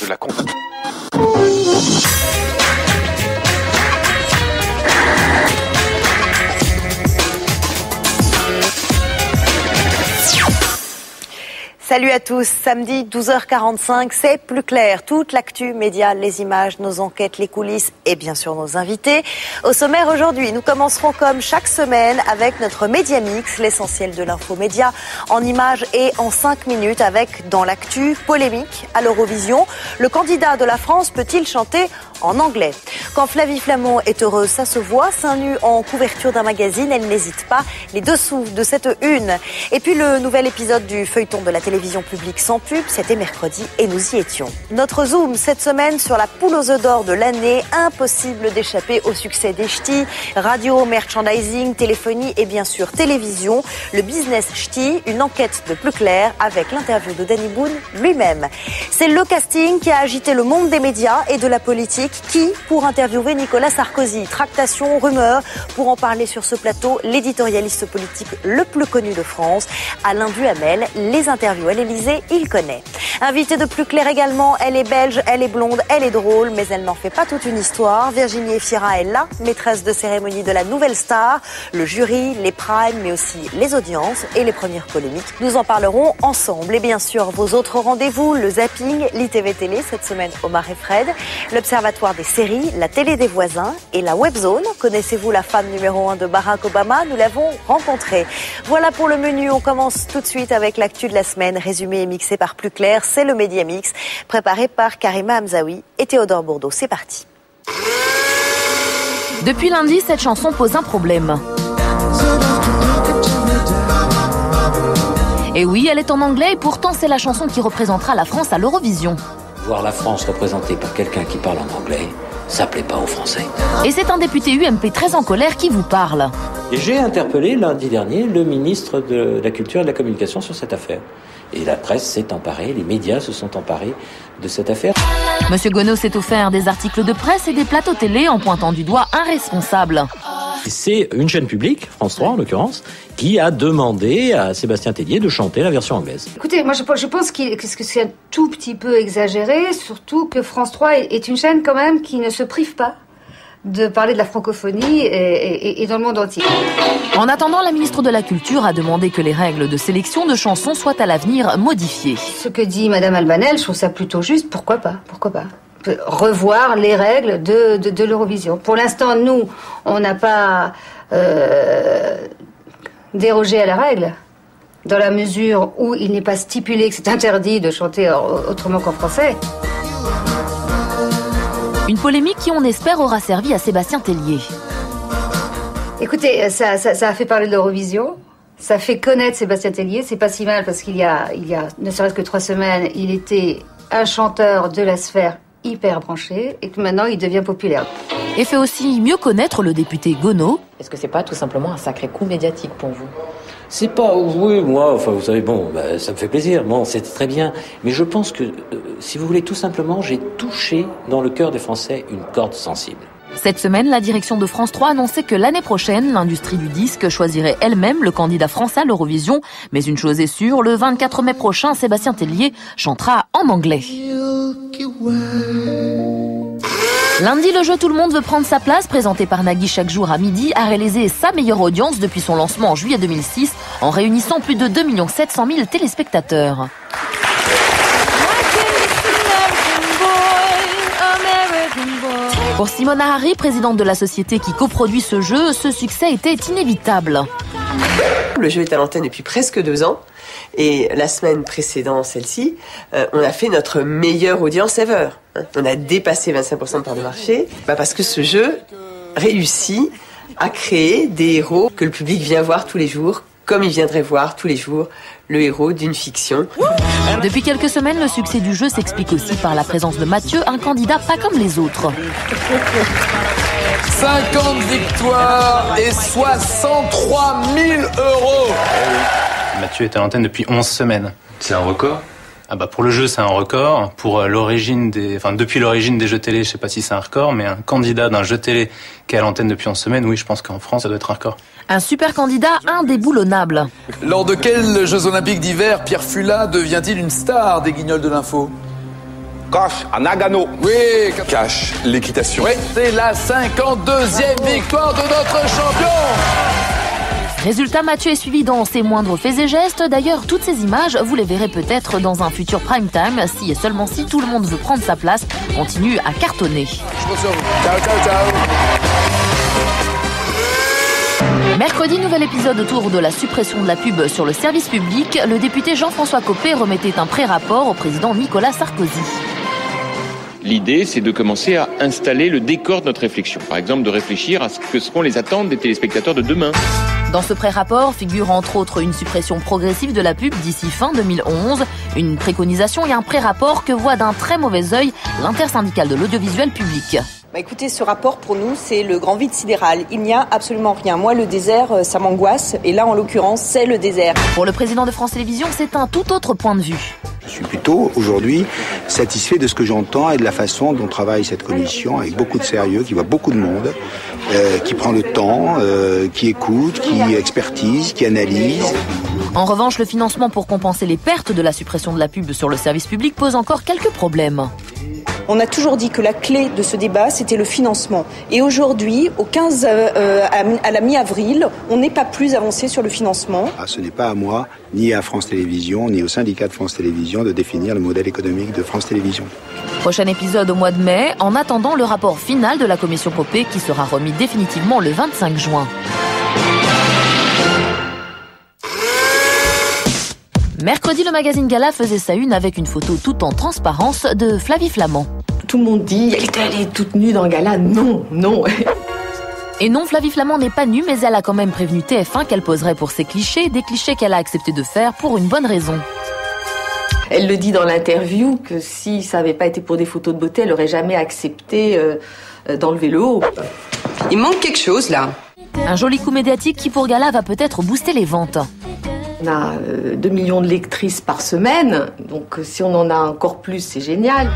la compagnie. Salut à tous, samedi 12h45, c'est plus clair. Toute l'actu média, les images, nos enquêtes, les coulisses et bien sûr nos invités. Au sommaire aujourd'hui, nous commencerons comme chaque semaine avec notre Média Mix, l'essentiel de l'info média en images et en 5 minutes avec dans l'actu polémique à l'Eurovision. Le candidat de la France peut-il chanter en anglais? Quand Flavie Flament est heureuse, ça se voit, seins nus en couverture d'un magazine, elle n'hésite pas. Les dessous de cette une. Et puis le nouvel épisode du feuilleton de la télévision publique sans pub, c'était mercredi et nous y étions. Notre zoom cette semaine sur la poule aux œufs d'or de l'année, impossible d'échapper au succès des ch'tis, radio, merchandising, téléphonie et bien sûr télévision. Le business ch'ti, une enquête de plus clair avec l'interview de Danny Boone lui-même. C'est le casting qui a agité le monde des médias et de la politique. Qui pour interviewer Nicolas Sarkozy? Tractation, rumeurs. Pour en parler sur ce plateau, l'éditorialiste politique le plus connu de France, Alain Duhamel. Les interviews à l'Élysée, il connaît. Invitée de plus clair également, elle est belge, elle est blonde, elle est drôle, mais elle n'en fait pas toute une histoire. Virginie Efira est là, maîtresse de cérémonie de la nouvelle star. Le jury, les primes, mais aussi les audiences et les premières polémiques. Nous en parlerons ensemble. Et bien sûr, vos autres rendez-vous, le zapping, l'ITV Télé, cette semaine Omar et Fred, l'Observatoire des séries, la télé des voisins et la webzone. Connaissez-vous la femme numéro 1 de Barack Obama? Nous l'avons rencontrée. Voilà pour le menu. On commence tout de suite avec l'actu de la semaine, résumé et mixé par Plus Clair. C'est le Média Mix, préparé par Karima Hamzaoui et Théodore Bourdeau. C'est parti. Depuis lundi, cette chanson pose un problème. Et oui, elle est en anglais et pourtant c'est la chanson qui représentera la France à l'Eurovision. Voir la France représentée par quelqu'un qui parle en anglais, ça plaît pas aux Français. Et c'est un député UMP très en colère qui vous parle. Et j'ai interpellé lundi dernier le ministre de la Culture et de la Communication sur cette affaire. Et la presse s'est emparée, les médias se sont emparés de cette affaire. Monsieur Gonneau s'est offert des articles de presse et des plateaux télé en pointant du doigt un responsable. C'est une chaîne publique, France 3 en l'occurrence, qui a demandé à Sébastien Tellier de chanter la version anglaise. Écoutez, moi je pense que c'est un tout petit peu exagéré, surtout que France 3 est une chaîne quand même qui ne se prive pas de parler de la francophonie et dans le monde entier. En attendant, la ministre de la Culture a demandé que les règles de sélection de chansons soient à l'avenir modifiées. Ce que dit Madame Albanel, je trouve ça plutôt juste, pourquoi pas revoir les règles de l'Eurovision. Pour l'instant, nous, on n'a pas dérogé à la règle, dans la mesure où il n'est pas stipulé que c'est interdit de chanter autrement qu'en français. Une polémique qui, on espère, aura servi à Sébastien Tellier. Écoutez, ça a fait parler de l'Eurovision. Ça fait connaître Sébastien Tellier. C'est pas si mal parce qu'il y a ne serait-ce que 3 semaines, il était un chanteur de la sphère hyper branché et que maintenant il devient populaire. Et fait aussi mieux connaître le député Gonneau. Est-ce que c'est pas tout simplement un sacré coup médiatique pour vous? C'est pas, oui, moi, enfin, vous savez, bon, ça me fait plaisir, bon, c'est très bien. Mais je pense que, si vous voulez, tout simplement, j'ai touché dans le cœur des Français une corde sensible. Cette semaine, la direction de France 3 annonçait que l'année prochaine, l'industrie du disque choisirait elle-même le candidat français à l'Eurovision. Mais une chose est sûre, le 24 mai prochain, Sébastien Tellier chantera en anglais. Lundi, le jeu Tout le monde veut prendre sa place, présenté par Nagui chaque jour à midi, a réalisé sa meilleure audience depuis son lancement en juillet 2006, en réunissant plus de 2 700 000 téléspectateurs. Pour Simona Hari, présidente de la société qui coproduit ce jeu, ce succès était inévitable. Le jeu est à l'antenne depuis presque 2 ans. Et la semaine précédant celle-ci, on a fait notre meilleure audience ever. On a dépassé 25% de part de marché, parce que ce jeu réussit à créer des héros que le public vient voir tous les jours, comme il viendrait voir tous les jours le héros d'une fiction. Depuis quelques semaines, le succès du jeu s'explique aussi par la présence de Mathieu, un candidat pas comme les autres. 50 victoires et 63 000 €. Mathieu est à l'antenne depuis 11 semaines. C'est un record? Pour le jeu, c'est un record. Pour depuis l'origine des jeux télé, je sais pas si c'est un record, mais un candidat d'un jeu télé qui est à l'antenne depuis 11 semaines, oui, je pense qu'en France, ça doit être un record. Un super candidat indéboulonnable. Lors de quels Jeux Olympiques d'hiver Pierre Fula devient-il une star des Guignols de l'info? Cash à Nagano. Oui, Cash, l'équitation. oui, c'est la 52e victoire de notre champion. Résultat, Mathieu est suivi dans ses moindres faits et gestes. D'ailleurs, toutes ces images, vous les verrez peut-être dans un futur prime time, si et seulement si tout le monde veut prendre sa place, continue à cartonner. Je compte sur vous. Ciao, ciao, ciao. Mercredi, nouvel épisode autour de la suppression de la pub sur le service public. Le député Jean-François Copé remettait un pré-rapport au président Nicolas Sarkozy. L'idée, c'est de commencer à installer le décor de notre réflexion. Par exemple, de réfléchir à ce que seront les attentes des téléspectateurs de demain. Dans ce pré-rapport figure entre autres une suppression progressive de la pub d'ici fin 2011, une préconisation et un pré-rapport que voit d'un très mauvais œil l'intersyndicale de l'audiovisuel public. Écoutez, ce rapport, pour nous, c'est le grand vide sidéral. Il n'y a absolument rien. Moi, le désert, ça m'angoisse. Et là, en l'occurrence, c'est le désert. Pour le président de France Télévisions, c'est un tout autre point de vue. Je suis plutôt, aujourd'hui, satisfait de ce que j'entends et de la façon dont travaille cette commission, avec beaucoup de sérieux, qui voit beaucoup de monde, qui prend le temps, qui écoute, qui expertise, qui analyse. En revanche, le financement pour compenser les pertes de la suppression de la pub sur le service public pose encore quelques problèmes. On a toujours dit que la clé de ce débat, c'était le financement. Et aujourd'hui, à la mi-avril, on n'est pas plus avancé sur le financement. Ce n'est pas à moi, ni à France Télévisions, ni au syndicat de France Télévisions de définir le modèle économique de France Télévisions. Prochain épisode au mois de mai, en attendant le rapport final de la commission Copé qui sera remis définitivement le 25 juin. Mercredi, le magazine Gala faisait sa une avec une photo toute en transparence de Flavie Flament. Tout le monde dit, elle est toute nue dans le Gala. Non, non. Et non, Flavie Flament n'est pas nue, mais elle a quand même prévenu TF1 qu'elle poserait pour ses clichés, des clichés qu'elle a accepté de faire pour une bonne raison. Elle le dit dans l'interview que si ça n'avait pas été pour des photos de beauté, elle n'aurait jamais accepté d'enlever le haut. Il manque quelque chose, là. Un joli coup médiatique qui, pour Gala, va peut-être booster les ventes. On a 2 millions de lectrices par semaine, donc si on en a encore plus, c'est génial.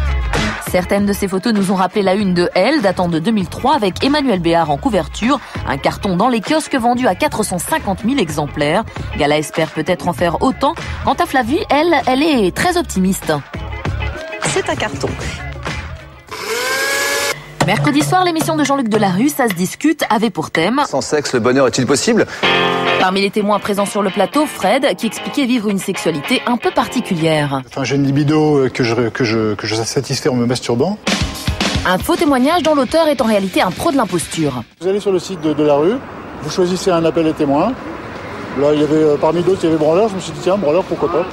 Certaines de ces photos nous ont rappelé la une de Elle, datant de 2003, avec Emmanuel Béard en couverture, un carton dans les kiosques vendu à 450 000 exemplaires. Gala espère peut-être en faire autant. Quant à Flavie, elle est très optimiste. C'est un carton. Mercredi soir, l'émission de Jean-Luc Delarue, Ça se discute, avait pour thème « Sans sexe, le bonheur est-il possible ?» Parmi les témoins présents sur le plateau, Fred, qui expliquait vivre une sexualité un peu particulière. Enfin, j'ai une libido que je satisfais en me masturbant. Un faux témoignage dont l'auteur est en réalité un pro de l'imposture. Vous allez sur le site de Delarue, vous choisissez un appel à témoins. Là, il y avait, parmi d'autres, il y avait Branleur. Je me suis dit, tiens, Branleur, pourquoi pas.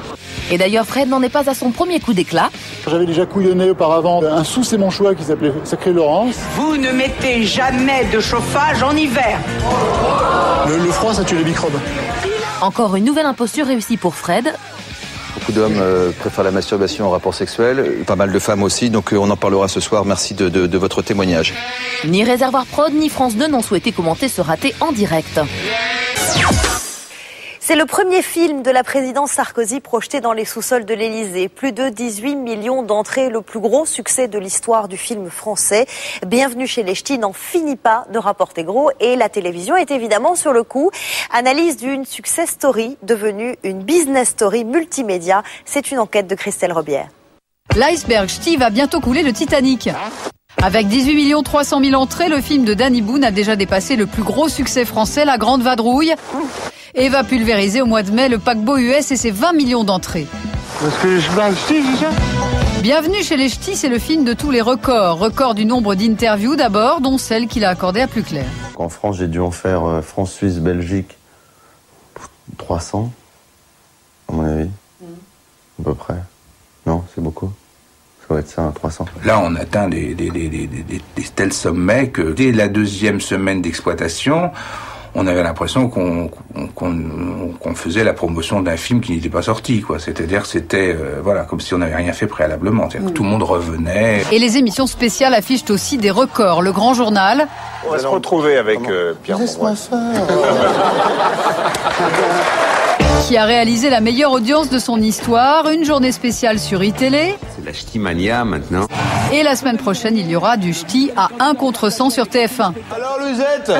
Et d'ailleurs, Fred n'en est pas à son premier coup d'éclat. J'avais déjà couillonné auparavant un sous-sémanchois qui s'appelait Sacré Laurence. Vous ne mettez jamais de chauffage en hiver. Le froid, ça tue les microbes. Encore une nouvelle imposture réussie pour Fred. Beaucoup d'hommes préfèrent la masturbation au rapport sexuel, pas mal de femmes aussi, donc on en parlera ce soir. Merci de votre témoignage. Ni Réservoir Prod, ni France 2 n'ont souhaité commenter ce raté en direct. C'est le premier film de la présidence Sarkozy projeté dans les sous-sols de l'Élysée. Plus de 18 millions d'entrées, le plus gros succès de l'histoire du film français. Bienvenue chez les Ch'tis n'en finit pas de rapporter gros et la télévision est évidemment sur le coup. Analyse d'une success story devenue une business story multimédia. C'est une enquête de Christelle Robière. L'iceberg Ch'ti va bientôt couler le Titanic. Avec 18 300 000 entrées, le film de Danny Boone a déjà dépassé le plus gros succès français, La Grande Vadrouille, et va pulvériser au mois de mai le paquebot US et ses 20 millions d'entrées. Parce que je parle ch'ti, c'est ça ? Bienvenue chez les Ch'tis, c'est le film de tous les records. Record du nombre d'interviews d'abord, dont celle qu'il a accordée à Plus Clair. En France, j'ai dû en faire France, Suisse, Belgique, 300, à mon avis, à peu près. Non, c'est beaucoup. Ça va être ça, 300. Là, on atteint des tels sommets que dès la deuxième semaine d'exploitation, on avait l'impression qu'on faisait la promotion d'un film qui n'était pas sorti, quoi. C'est-à-dire que c'était voilà, comme si on n'avait rien fait préalablement. C'est-à-dire que tout le monde revenait. Et les émissions spéciales affichent aussi des records. Le Grand Journal. On va se retrouver avec Pierre Bourgoin. Qui a réalisé la meilleure audience de son histoire, une journée spéciale sur iTélé. C'est la Ch'timania maintenant. Et la semaine prochaine, il y aura du Ch'ti à 1 contre 100 sur TF1. Alors Luzette,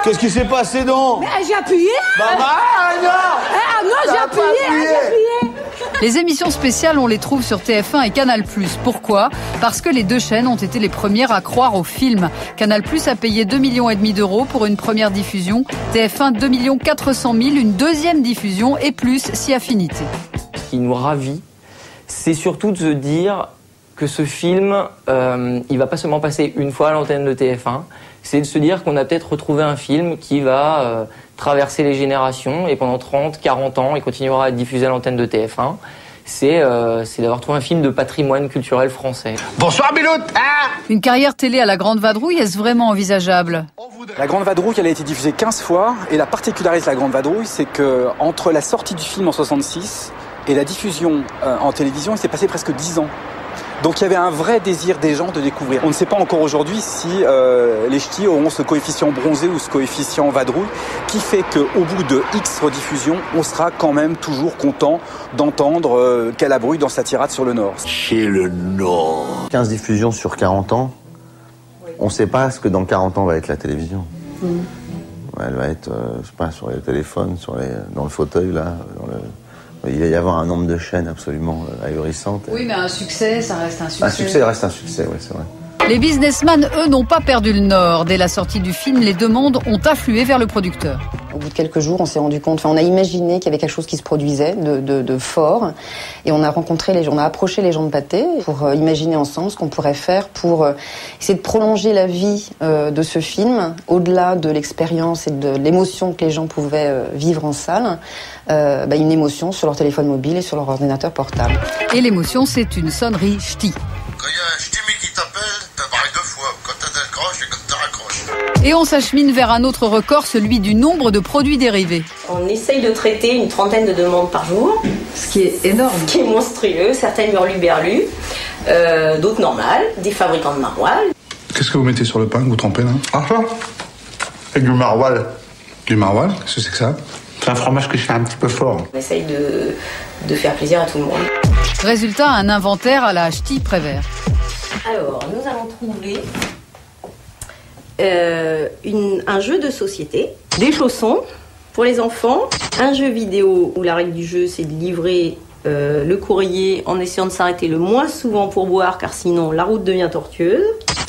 qu'est-ce qui s'est passé donc? Mais j'ai appuyé. Bah non. Ah non, j'ai appuyé. Les émissions spéciales, on les trouve sur TF1 et Canal+. Pourquoi ? Parce que les deux chaînes ont été les premières à croire au film. Canal+ a payé 2,5 millions d'euros pour une première diffusion. TF1, 2 400 000, une deuxième diffusion et plus si affinité. Ce qui nous ravit, c'est surtout de se dire que ce film, il va pas seulement passer une fois à l'antenne de TF1, c'est de se dire qu'on a peut-être retrouvé un film qui va traverser les générations et pendant 30, 40 ans, il continuera à être diffusé à l'antenne de TF1. C'est d'avoir trouvé un film de patrimoine culturel français. Bonsoir Bilout. Une carrière télé à la Grande Vadrouille, est-ce vraiment envisageable ? La Grande Vadrouille, elle a été diffusée 15 fois et la particularité de la Grande Vadrouille, c'est que entre la sortie du film en 66 et la diffusion en télévision, il s'est passé presque 10 ans. Donc il y avait un vrai désir des gens de découvrir. On ne sait pas encore aujourd'hui si les ch'tis auront ce coefficient bronzé ou ce coefficient vadrouille qui fait qu'au bout de X rediffusions, on sera quand même toujours content d'entendre Calabrouille dans sa tirade sur le Nord. Chez le Nord. 15 diffusions sur 40 ans, on ne sait pas ce que dans 40 ans va être la télévision. Elle va être, je sais pas, sur les téléphones, dans le fauteuil là, il va y avoir un nombre de chaînes absolument ahurissant. Oui, mais un succès, ça reste un succès. Un succès reste un succès, oui, c'est vrai. Les businessmen, eux, n'ont pas perdu le nord. Dès la sortie du film, les demandes ont afflué vers le producteur. Au bout de quelques jours, on s'est rendu compte, on a imaginé qu'il y avait quelque chose qui se produisait de fort. Et on a rencontré on a approché les gens de Pathé pour imaginer ensemble ce qu'on pourrait faire pour essayer de prolonger la vie de ce film, au-delà de l'expérience et de l'émotion que les gens pouvaient vivre en salle, une émotion sur leur téléphone mobile et sur leur ordinateur portable. Et l'émotion, c'est une sonnerie ch'ti. Quand il y a un ch'ti qui t'appelle, t'apparais 2 fois. Quand t'as décroché et quand t'as raccroché. Et on s'achemine vers un autre record, celui du nombre de produits dérivés. On essaye de traiter une 30aine de demandes par jour. Ce qui est énorme. Ce qui est monstrueux. Certaines hurluberlues, d'autres normales, des fabricants de maroilles. Qu'est-ce que vous mettez sur le pain que vous trempez là? Ah ça, c'est du maroilles. Du maroilles? Qu'est-ce que c'est que ça? C'est un fromage qui se fait un petit peu fort. On essaye de faire plaisir à tout le monde. Résultat, un inventaire à la ch'ti Prévert. Alors, nous allons trouver un jeu de société, des chaussons pour les enfants, un jeu vidéo où la règle du jeu c'est de livrer le courrier en essayant de s'arrêter le moins souvent pour boire car sinon la route devient tortueuse,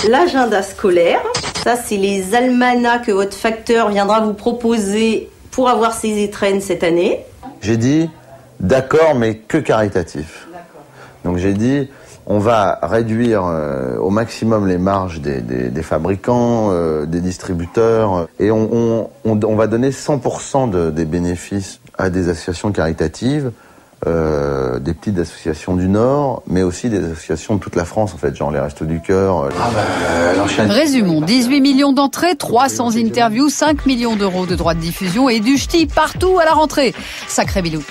l'agenda scolaire, ça c'est les almanachs que votre facteur viendra vous proposer pour avoir ses étrennes cette année. J'ai dit d'accord mais que caritatif. Donc j'ai dit on va réduire au maximum les marges des fabricants, des distributeurs, et on va donner 100% des bénéfices à des associations caritatives, des petites associations du Nord, mais aussi des associations de toute la France, en fait, genre les Restos du Cœur. Résumons, 18 millions d'entrées, 300 interviews, 5 millions d'euros de droits de diffusion et du ch'ti partout à la rentrée. Sacré Bilout.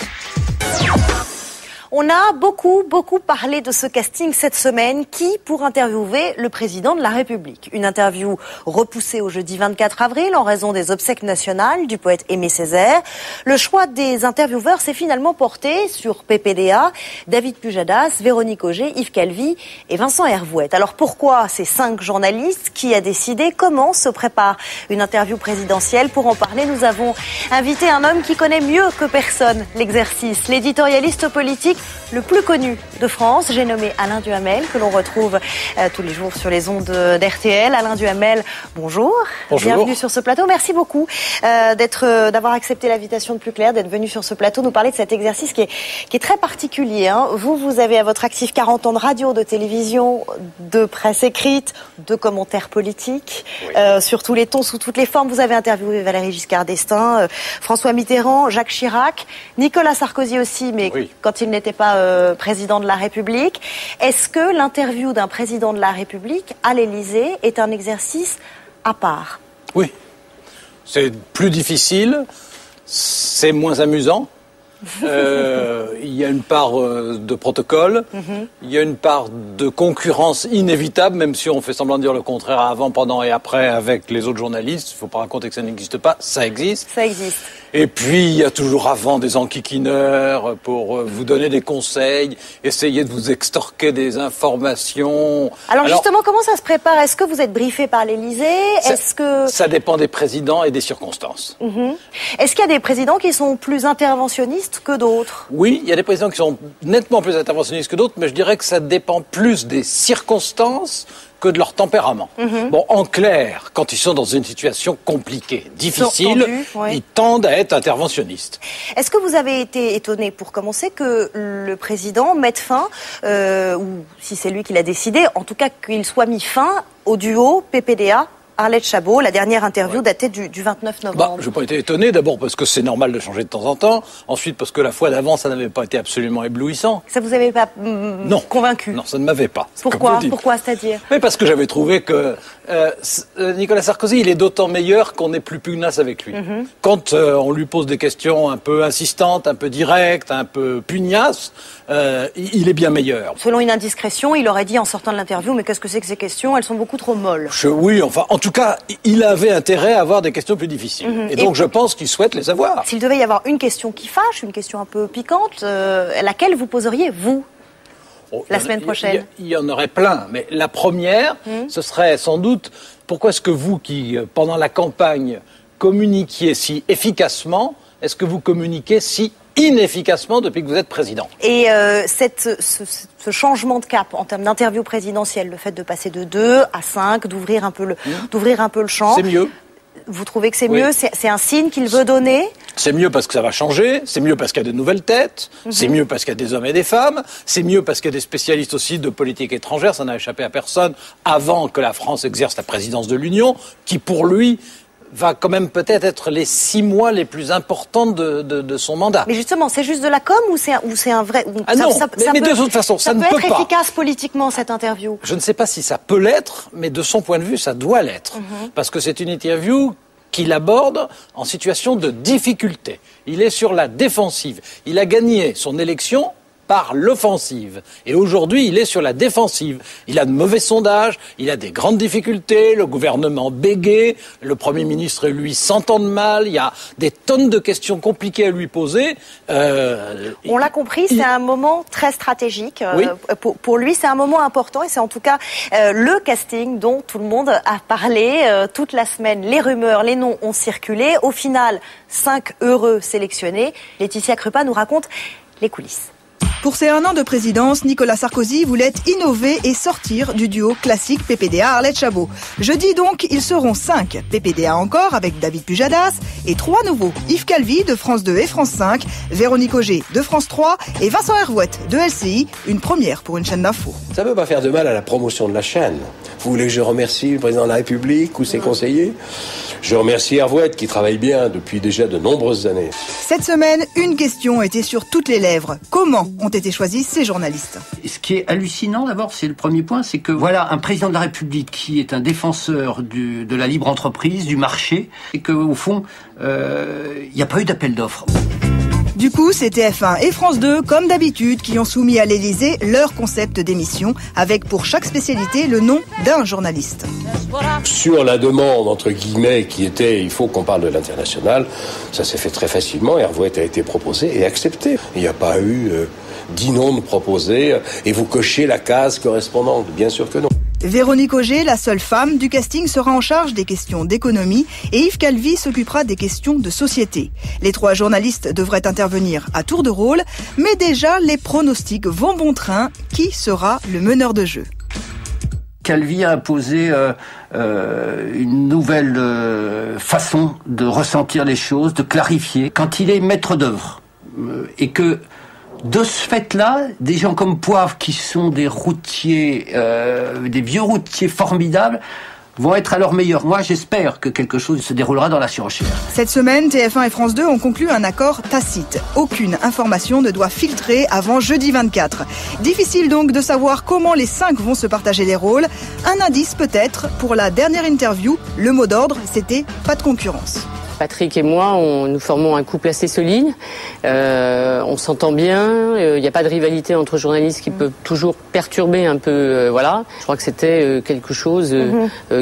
On a beaucoup parlé de ce casting cette semaine. Qui pour interviewer le président de la République? Une interview repoussée au jeudi 24 avril en raison des obsèques nationales du poète Aimé Césaire. Le choix des intervieweurs s'est finalement porté sur PPDA, David Pujadas, Véronique Auger, Yves Calvi et Vincent Hervouette. Alors pourquoi ces 5 journalistes? Qui a décidé? Comment se prépare une interview présidentielle? Pour en parler, nous avons invité un homme qui connaît mieux que personne l'exercice, l'éditorialiste politique le plus connu de France. J'ai nommé Alain Duhamel, que l'on retrouve tous les jours sur les ondes d'RTL. Alain Duhamel, bonjour. Bonjour. Bienvenue sur ce plateau. Merci beaucoup d'avoir accepté l'invitation de Plus Clair, d'être venu sur ce plateau nous parler de cet exercice qui est très particulier. Hein. Vous avez à votre actif 40 ans de radio, de télévision, de presse écrite, de commentaires politiques, sur tous les tons, sous toutes les formes. Vous avez interviewé Valéry Giscard d'Estaing, François Mitterrand, Jacques Chirac, Nicolas Sarkozy aussi, mais quand il n'était pas président de la République. Est-ce que l'interview d'un président de la République à l'Élysée est un exercice à part? Oui. C'est plus difficile, c'est moins amusant. Il y a une part de protocole, il y a une part de concurrence inévitable, même si on fait semblant de dire le contraire avant, pendant et après avec les autres journalistes. Il ne faut pas raconter que ça n'existe pas, ça existe. Ça existe. Et puis, il y a toujours avant des enquiquineurs pour vous donner des conseils, essayer de vous extorquer des informations. Alors justement, comment ça se prépare? Est-ce que vous êtes briefé par l'Élysée? Ça dépend des présidents et des circonstances. Est-ce qu'il y a des présidents qui sont plus interventionnistes que d'autres? Oui, il y a des présidents qui sont nettement plus interventionnistes que d'autres, mais je dirais que ça dépend plus des circonstances que de leur tempérament. Bon, en clair, quand ils sont dans une situation compliquée, difficile, ils tendent à être interventionnistes. Est-ce que vous avez été étonné, pour commencer, que le président mette fin, ou si c'est lui qui l'a décidé, en tout cas qu'il soit mis fin au duo PPDA Arlette Chabot, la dernière interview datée du 29 novembre. Je n'ai pas été étonné, d'abord parce que c'est normal de changer de temps en temps, ensuite parce que la fois d'avant, ça n'avait pas été absolument éblouissant. Ça vous avait pas convaincu? Non, ça ne m'avait pas. Pourquoi? C'est-à-dire? Mais parce que j'avais trouvé que Nicolas Sarkozy, il est d'autant meilleur qu'on est plus pugnace avec lui. Quand on lui pose des questions un peu insistantes, un peu directes, un peu pugnaces, il est bien meilleur. Selon une indiscrétion, il aurait dit en sortant de l'interview, mais qu'est-ce que c'est que ces questions? Elles sont beaucoup trop molles. Oui, enfin, en tout cas, il avait intérêt à avoir des questions plus difficiles. Et donc, je pense qu'il souhaite les avoir. S'il devait y avoir une question qui fâche, une question un peu piquante, laquelle vous poseriez, vous, la semaine prochaine? Il y en aurait plein, mais la première, ce serait sans doute, pourquoi est-ce que vous, qui, pendant la campagne, communiquiez si efficacement, est-ce que vous communiquez si inefficacement depuis que vous êtes président? Et ce changement de cap en termes d'interview présidentielle, le fait de passer de 2 à 5, d'ouvrir un peu le champ. C'est mieux. Vous trouvez que c'est mieux? C'est un signe qu'il veut donner? C'est mieux parce que ça va changer, c'est mieux parce qu'il y a de nouvelles têtes, c'est mieux parce qu'il y a des hommes et des femmes, c'est mieux parce qu'il y a des spécialistes aussi de politique étrangère, ça n'a échappé à personne, avant que la France exerce la présidence de l'Union, qui pour lui va quand même peut-être être les 6 mois les plus importants de son mandat. Mais justement, c'est juste de la com ou c'est un vrai... mais de toute façon, ça ne peut pas. Ça peut être efficace politiquement, cette interview. Je ne sais pas si ça peut l'être, mais de son point de vue, ça doit l'être. Parce que c'est une interview qu'il aborde en situation de difficulté. Il est sur la défensive. Il a gagné son élection par l'offensive. Et aujourd'hui, il est sur la défensive. Il a de mauvais sondages, il a des grandes difficultés, le gouvernement bégaye, le Premier ministre, lui, s'entend mal, il y a des tonnes de questions compliquées à lui poser. On l'a compris, c'est un moment très stratégique. Pour lui, c'est un moment important et c'est en tout cas le casting dont tout le monde a parlé toute la semaine. Les rumeurs, les noms ont circulé. Au final, 5 heureux sélectionnés. Laetitia Krupa nous raconte les coulisses. Pour ses 1 an de présidence, Nicolas Sarkozy voulait innover et sortir du duo classique PPDA-Arlette Chabot. Jeudi donc, ils seront 5. PPDA encore avec David Pujadas et 3 nouveaux. Yves Calvi de France 2 et France 5, Véronique Auger de France 3 et Vincent Herouette de LCI, une première pour une chaîne d'info. Ça ne peut pas faire de mal à la promotion de la chaîne. Vous voulez que je remercie le président de la République ou ses conseillers? Je remercie Herouette qui travaille bien depuis déjà de nombreuses années. Cette semaine, une question était sur toutes les lèvres. Comment ont été choisis ces journalistes? Ce qui est hallucinant d'abord, c'est le premier point, c'est que voilà un président de la République qui est un défenseur de la libre entreprise, du marché, et qu'au fond, il n'y a pas eu d'appel d'offres. Du coup, c'est TF1 et France 2, comme d'habitude, qui ont soumis à l'Élysée leur concept d'émission, avec pour chaque spécialité le nom d'un journaliste. Sur la demande, entre guillemets, qui était « il faut qu'on parle de l'international », ça s'est fait très facilement, Herouette a été proposé et accepté. Il n'y a pas eu 10 noms de proposés et vous cochez la case correspondante, bien sûr que non. Véronique Auger, la seule femme du casting, sera en charge des questions d'économie et Yves Calvi s'occupera des questions de société. Les 3 journalistes devraient intervenir à tour de rôle, mais déjà les pronostics vont bon train. Qui sera le meneur de jeu? Calvi a imposé une nouvelle façon de ressentir les choses, de clarifier. Quand il est maître d'œuvre et que de ce fait-là, des gens comme Poivre, qui sont des routiers, des vieux routiers formidables, vont être à leur meilleur. Moi, j'espère que quelque chose se déroulera dans la surenchère. Cette semaine, TF1 et France 2 ont conclu un accord tacite. Aucune information ne doit filtrer avant jeudi 24. Difficile donc de savoir comment les 5 vont se partager les rôles. Un indice peut-être, pour la dernière interview, le mot d'ordre, c'était pas de concurrence. Patrick et moi, nous formons un couple assez solide. On s'entend bien. Il n'y a pas de rivalité entre journalistes qui peut toujours perturber un peu. Voilà. Je crois que c'était quelque chose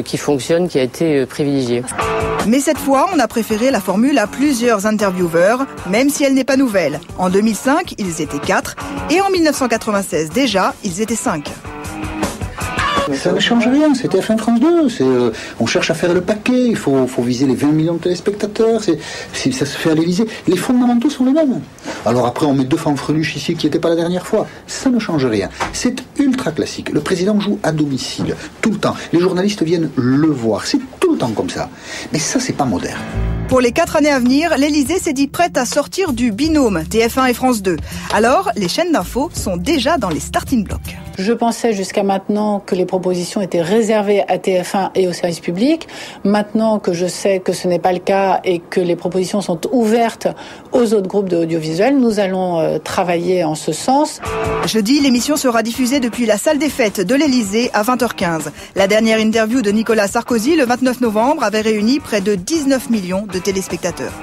qui fonctionne, qui a été privilégié. Mais cette fois, on a préféré la formule à plusieurs intervieweurs, même si elle n'est pas nouvelle. En 2005, ils étaient 4 et en 1996 déjà, ils étaient 5. Ça ne change rien, c'est TF1 France 2. On cherche à faire le paquet, il faut viser les 20 millions de téléspectateurs, ça se fait à l'Élysée. Les fondamentaux sont les mêmes. Alors après, on met 2 fanfreluches ici qui n'étaient pas la dernière fois. Ça ne change rien. C'est ultra classique. Le président joue à domicile, tout le temps. Les journalistes viennent le voir. C'est tout le temps comme ça. Mais ça, c'est pas moderne. Pour les 4 années à venir, l'Élysée s'est dit prête à sortir du binôme TF1 et France 2. Alors, les chaînes d'infos sont déjà dans les starting blocks. Je pensais jusqu'à maintenant que les propositions étaient réservées à TF1 et au service public. Maintenant que je sais que ce n'est pas le cas et que les propositions sont ouvertes aux autres groupes de audiovisuels, nous allons travailler en ce sens. Jeudi, l'émission sera diffusée depuis la salle des fêtes de l'Élysée à 20h15. La dernière interview de Nicolas Sarkozy, le 29 novembre, avait réuni près de 19 millions de téléspectateurs.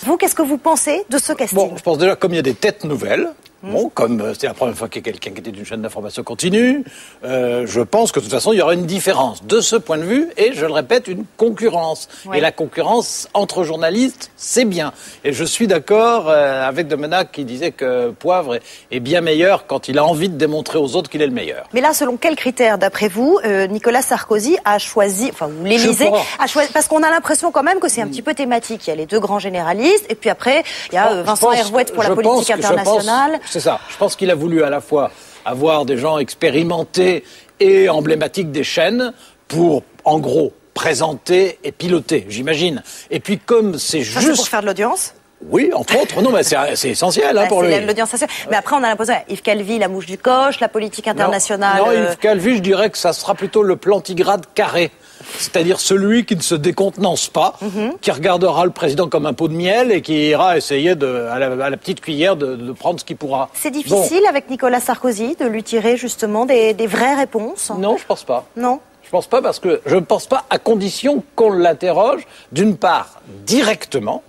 Vous, qu'est-ce que vous pensez de ce casting? Bon, je pense déjà comme il y a des têtes nouvelles. Bon, comme c'était la première fois qu'il y a quelqu'un qui était d'une chaîne d'information continue, je pense que de toute façon, il y aura une différence de ce point de vue et, je le répète, une concurrence. Oui. Et la concurrence entre journalistes, c'est bien. Et je suis d'accord avec Domenech qui disait que Poivre est bien meilleur quand il a envie de démontrer aux autres qu'il est le meilleur. Mais là, selon quels critères, d'après vous, Nicolas Sarkozy a choisi, enfin, ou l'Élysée a choisi, parce qu'on a l'impression quand même que c'est un petit peu thématique. Il y a les 2 grands généralistes et puis après, il y a Vincent Hervouette pour la politique internationale. C'est ça. Je pense qu'il a voulu à la fois avoir des gens expérimentés et emblématiques des chaînes pour, en gros, présenter et piloter, j'imagine. Et puis comme c'est juste... C'est pour faire de l'audience ? Oui, entre autres. Non, mais c'est essentiel pour lui. C'est l'audience. Mais après, on a l'impression, Yves Calvi, la mouche du coche, la politique internationale... Non, Yves Calvi, je dirais que ça sera plutôt le plantigrade carré. C'est-à-dire celui qui ne se décontenance pas, qui regardera le président comme un pot de miel et qui ira essayer à la petite cuillère de prendre ce qu'il pourra. C'est difficile avec Nicolas Sarkozy de lui tirer justement des vraies réponses? Non, je pense pas. Non. Je pense pas parce que je ne pense pas à condition qu'on l'interroge d'une part directement.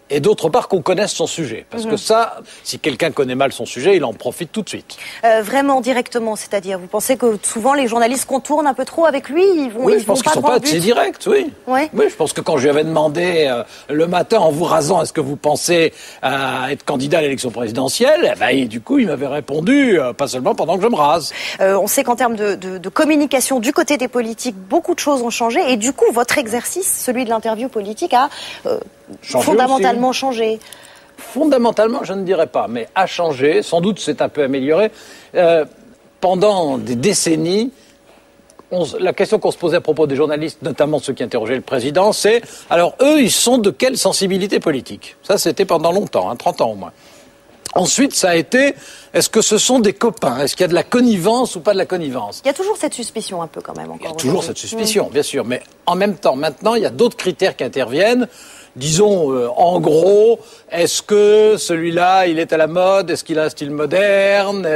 Et d'autre part qu'on connaisse son sujet. Parce que ça, si quelqu'un connaît mal son sujet, il en profite tout de suite. Vraiment directement, c'est-à-dire, vous pensez que souvent les journalistes contournent un peu trop avec lui? Oui, je pense qu'ils ne sont pas assez directs, oui. Oui, je pense que quand je lui avais demandé le matin en vous rasant, est-ce que vous pensez à être candidat à l'élection présidentielle, du coup, il m'avait répondu, pas seulement pendant que je me rase. On sait qu'en termes de communication du côté des politiques, beaucoup de choses ont changé. Et du coup, votre exercice, celui de l'interview politique, a fondamentalement changé. Fondamentalement, je ne dirais pas, mais a changé. Sans doute, c'est un peu amélioré. Pendant des décennies, la question qu'on se posait à propos des journalistes, notamment ceux qui interrogeaient le président, c'est alors eux, ils sont de quelle sensibilité politique? Ça, c'était pendant longtemps, 30 ans au moins. Ensuite, ça a été, est-ce que ce sont des copains? Est-ce qu'il y a de la connivence ou pas de la connivence? Il y a toujours cette suspicion un peu quand même. Il y a toujours cette suspicion, bien sûr. Mais en même temps, maintenant, il y a d'autres critères qui interviennent. Disons, en gros, est-ce que celui-là, il est à la mode? Est-ce qu'il a un style moderne?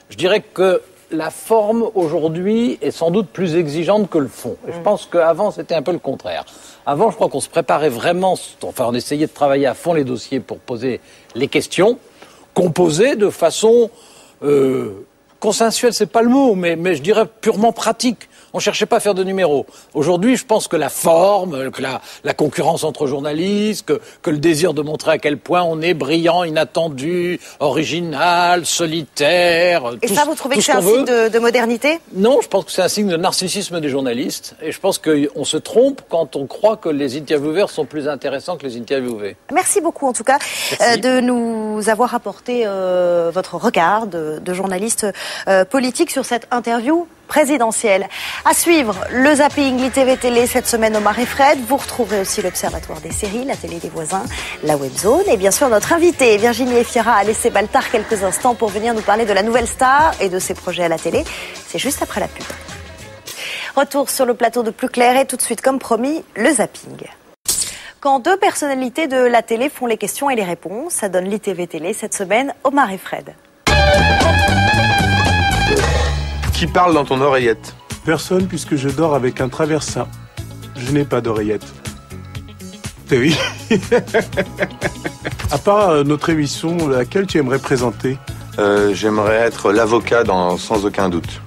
Je dirais que la forme, aujourd'hui, est sans doute plus exigeante que le fond. Et je pense qu'avant, c'était un peu le contraire. Avant, je crois qu'on se préparait vraiment, enfin, on essayait de travailler à fond les dossiers pour poser les questions, qu'on posait de façon consensuelle, c'est pas le mot, mais je dirais purement pratique. On ne cherchait pas à faire de numéros. Aujourd'hui, je pense que la forme, que la concurrence entre journalistes, que le désir de montrer à quel point on est brillant, inattendu, original, solitaire... Et ça, vous trouvez que c'est un signe de modernité? Non, je pense que c'est un signe de narcissisme des journalistes. Et je pense qu'on se trompe quand on croit que les intervieweurs sont plus intéressants que les interviewés. Merci beaucoup, en tout cas, de nous avoir apporté votre regard de journaliste politique sur cette interview présidentielle. À suivre, le zapping, l'ITV Télé cette semaine, Omar et Fred. Vous retrouverez aussi l'Observatoire des séries, la télé des voisins, la Webzone. Et bien sûr, notre invitée, Virginie Efira, a laissé Baltar quelques instants pour venir nous parler de la nouvelle star et de ses projets à la télé. C'est juste après la pub. Retour sur le plateau de Plus Clair et tout de suite, comme promis, le zapping. Quand 2 personnalités de la télé font les questions et les réponses, ça donne l'ITV Télé cette semaine, Omar et Fred. Qui parle dans ton oreillette? Personne, puisque je dors avec un traversin. Je n'ai pas d'oreillette. Eh oui. À part notre émission, laquelle tu aimerais présenter? J'aimerais être l'avocat dans Sans aucun doute.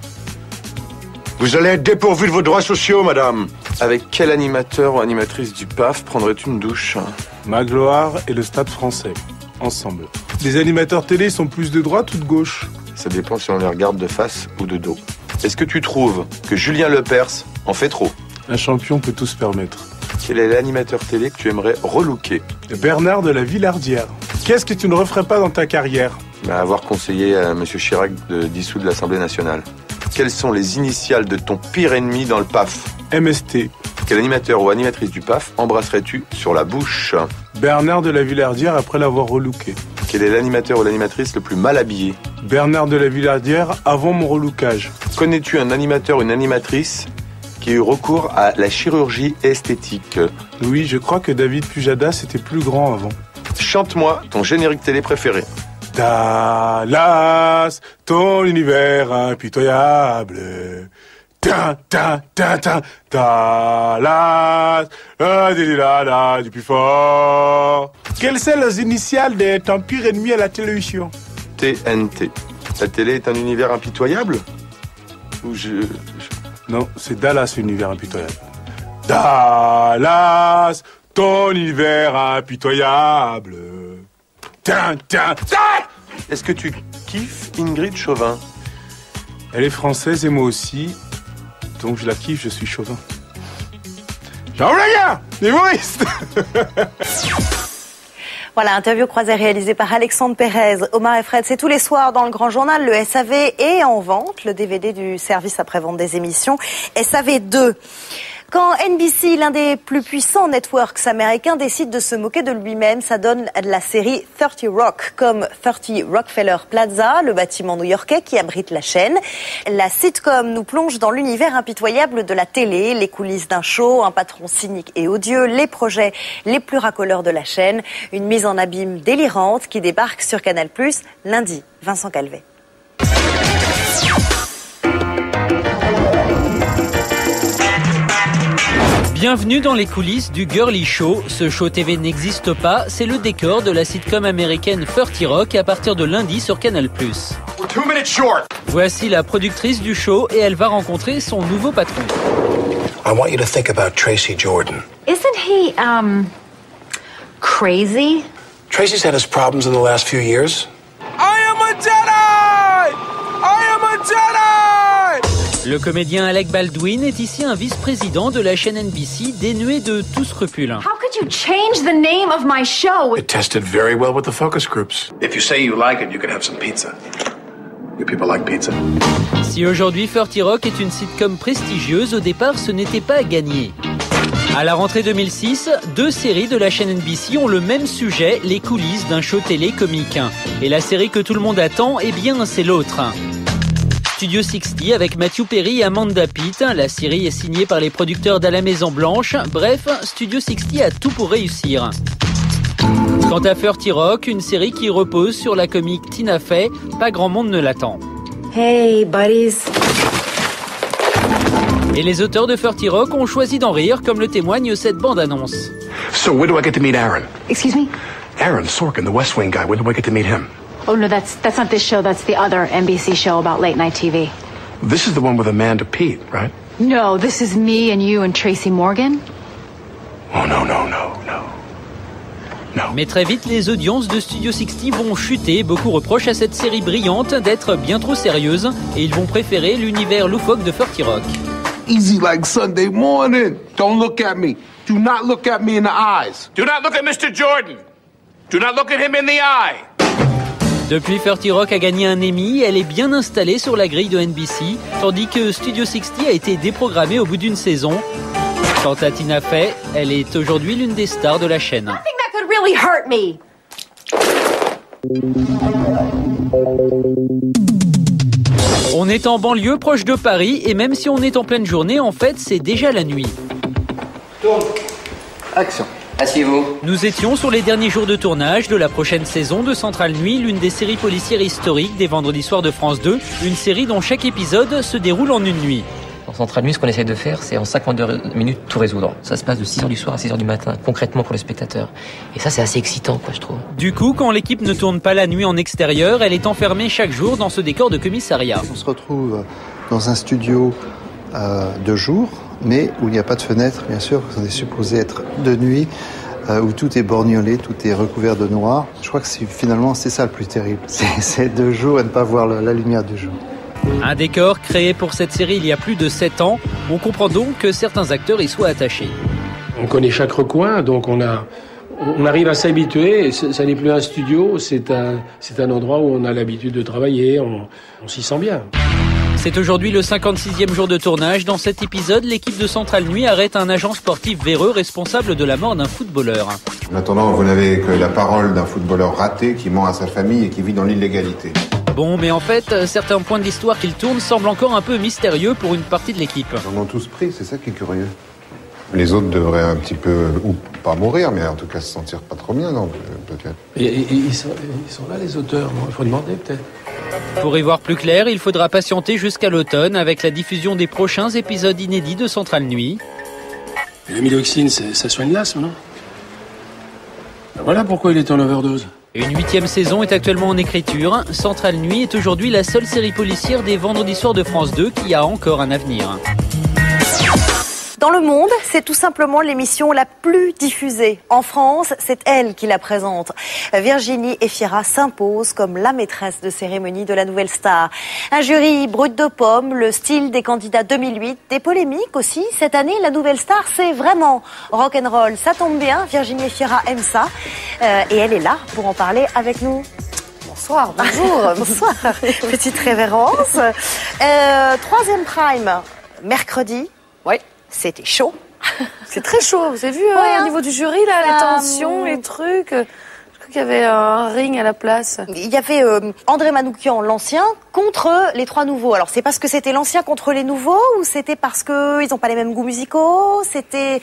Vous allez être dépourvu de vos droits sociaux, madame. Avec quel animateur ou animatrice du PAF prendrais-tu une douche? Magloire et le Stade français, ensemble. Les animateurs télé sont plus de droite ou de gauche? Ça dépend si on les regarde de face ou de dos. Est-ce que tu trouves que Julien Lepers en fait trop? Un champion peut tout se permettre. Quel est l'animateur télé que tu aimerais relooker? Bernard de la Villardière. Qu'est-ce que tu ne referais pas dans ta carrière? Avoir conseillé à M. Chirac de dissoudre l'Assemblée nationale. Quelles sont les initiales de ton pire ennemi dans le PAF? MST. Quel animateur ou animatrice du PAF embrasserais-tu sur la bouche? Bernard de la Villardière après l'avoir relooké. Quel est l'animateur ou l'animatrice le plus mal habillé? Bernard de la Villardière avant mon relookage. Connais-tu un animateur ou une animatrice qui a eu recours à la chirurgie esthétique? Oui, je crois que David Pujadas était plus grand avant. Chante-moi ton générique télé préféré. Dallas, ton univers impitoyable. Ta ta ta ta. Dallas, du plus fort. Quelles sont les initiales de ton pire ennemi à la télévision? TNT. La télé est un univers impitoyable? Ou Non, c'est Dallas, univers impitoyable. Dallas, ton univers impitoyable. Est-ce que tu kiffes Ingrid Chauvin? Elle est française et moi aussi. Donc je la kiffe, je suis chauvin. Ciao les gars, humoriste. Voilà, interview croisée réalisée par Alexandre Pérez. Omar et Fred, c'est tous les soirs dans le Grand Journal. Le SAV est en vente, le DVD du service après-vente des émissions. SAV 2. Quand NBC, l'un des plus puissants networks américains, décide de se moquer de lui-même, ça donne la série 30 Rock, comme 30 Rockefeller Plaza, le bâtiment new-yorkais qui abrite la chaîne. La sitcom nous plonge dans l'univers impitoyable de la télé, les coulisses d'un show, un patron cynique et odieux, les projets les plus racoleurs de la chaîne. Une mise en abîme délirante qui débarque sur Canal+, lundi. Vincent Calvet. Bienvenue dans les coulisses du Girly Show. Ce show TV n'existe pas, c'est le décor de la sitcom américaine 30 Rock à partir de lundi sur Canal+. Voici la productrice du show et elle va rencontrer son nouveau patron. I want you to think about Tracy Jordan. Isn't he, crazy? Tracy's had his problems in the last few years. I am a Jedi! I am a Jedi! Le comédien Alec Baldwin est ici un vice-président de la chaîne NBC dénué de tout scrupule. How could you change the name of my show? It tested very well with the focus groups. If you say you like it, you can have some pizza. You people like pizza. Si aujourd'hui 30 Rock est une sitcom prestigieuse, au départ ce n'était pas à gagner. À la rentrée 2006, 2 séries de la chaîne NBC ont le même sujet, les coulisses d'un show télé comique. Et la série que tout le monde attend, eh bien c'est l'autre. Studio 60 avec Matthew Perry et Amanda Pitt. La série est signée par les producteurs d'À la Maison Blanche. Bref, Studio 60 a tout pour réussir. Quant à 30 Rock, une série qui repose sur la comique Tina Fey, pas grand monde ne l'attend. Hey, buddies. Et les auteurs de 30 Rock ont choisi d'en rire, comme le témoigne cette bande-annonce. So where do I get to meet Aaron? Excuse me? Aaron Sorkin, the West Wing guy. When do I get to meet him? Oh, no, that's not this show. That's the other NBC show about late-night TV. This is the one with Amanda Peet, right? No, this is me and you and Tracy Morgan. Oh, no. Mais très vite, les audiences de Studio 60 vont chuter. Beaucoup reprochent à cette série brillante d'être bien trop sérieuse et ils vont préférer l'univers loufoque de 30 Rock. Easy like Sunday morning. Don't look at me. Do not look at me in the eyes. Do not look at Mr. Jordan. Do not look at him in the eye. Depuis 30 Rock a gagné un Emmy, elle est bien installée sur la grille de NBC, tandis que Studio 60 a été déprogrammé au bout d'une saison. Quant à Tina Fey, elle est aujourd'hui l'une des stars de la chaîne. Nothing that could really hurt me. On est en banlieue proche de Paris et même si on est en pleine journée, en fait, c'est déjà la nuit. Action. Asseyez-vous. Nous étions sur les derniers jours de tournage de la prochaine saison de Centrale Nuit, l'une des séries policières historiques des vendredis soirs de France 2, une série dont chaque épisode se déroule en une nuit. Dans Centrale Nuit, ce qu'on essaie de faire, c'est en 52 minutes tout résoudre. Ça se passe de 6h du soir à 6h du matin, concrètement pour le spectateur. Et ça, c'est assez excitant, je trouve. Du coup, quand l'équipe ne tourne pas la nuit en extérieur, elle est enfermée chaque jour dans ce décor de commissariat. On se retrouve dans un studio de jour, mais où il n'y a pas de fenêtre, bien sûr, parce qu'on est supposé être de nuit, où tout est borgnolé, tout est recouvert de noir. Je crois que finalement, c'est ça le plus terrible. C'est de jour et ne pas voir la lumière du jour. Un décor créé pour cette série il y a plus de 7 ans. On comprend donc que certains acteurs y soient attachés. On connaît chaque recoin, donc on arrive à s'habituer. Ça n'est plus un studio, c'est un endroit où on a l'habitude de travailler, on s'y sent bien. C'est aujourd'hui le 56e jour de tournage. Dans cet épisode, l'équipe de Centrale Nuit arrête un agent sportif véreux responsable de la mort d'un footballeur. En attendant, vous n'avez que la parole d'un footballeur raté qui ment à sa famille et qui vit dans l'illégalité. Bon, mais en fait, certains points de l'histoire qu'il tourne semblent encore un peu mystérieux pour une partie de l'équipe. Ils en ont tous pris, c'est ça qui est curieux. Les autres devraient un petit peu, ou pas mourir, mais en tout cas se sentir pas trop bien, non, peut-être. Et ils sont là, les auteurs, il faut demander peut-être. Pour y voir plus clair, il faudra patienter jusqu'à l'automne avec la diffusion des prochains épisodes inédits de Centrale Nuit. La milloxine, ça soigne l'asthme, non? Voilà pourquoi il est en overdose. Une 8e saison est actuellement en écriture. Centrale Nuit est aujourd'hui la seule série policière des vendredis soirs de France 2 qui a encore un avenir. Dans le monde, c'est tout simplement l'émission la plus diffusée. En France, c'est elle qui la présente. Virginie Efira s'impose comme la maîtresse de cérémonie de la nouvelle star. Un jury brut de pomme, le style des candidats 2008, des polémiques aussi. Cette année, la nouvelle star, c'est vraiment rock'n'roll. Ça tombe bien, Virginie Efira aime ça. Et elle est là pour en parler avec nous. Bonsoir, bonjour. Bonsoir. Petite révérence. 3e prime, mercredi. Oui. C'était chaud. C'est très chaud. Vous avez vu au niveau du jury, là, les tensions, les trucs. Je crois qu'il y avait un ring à la place. Il y avait André Manoukian, l'ancien, contre les 3 nouveaux. Alors, c'est parce que c'était l'ancien contre les nouveaux ou c'était parce qu'ils n'ont pas les mêmes goûts musicaux? Qu'est-ce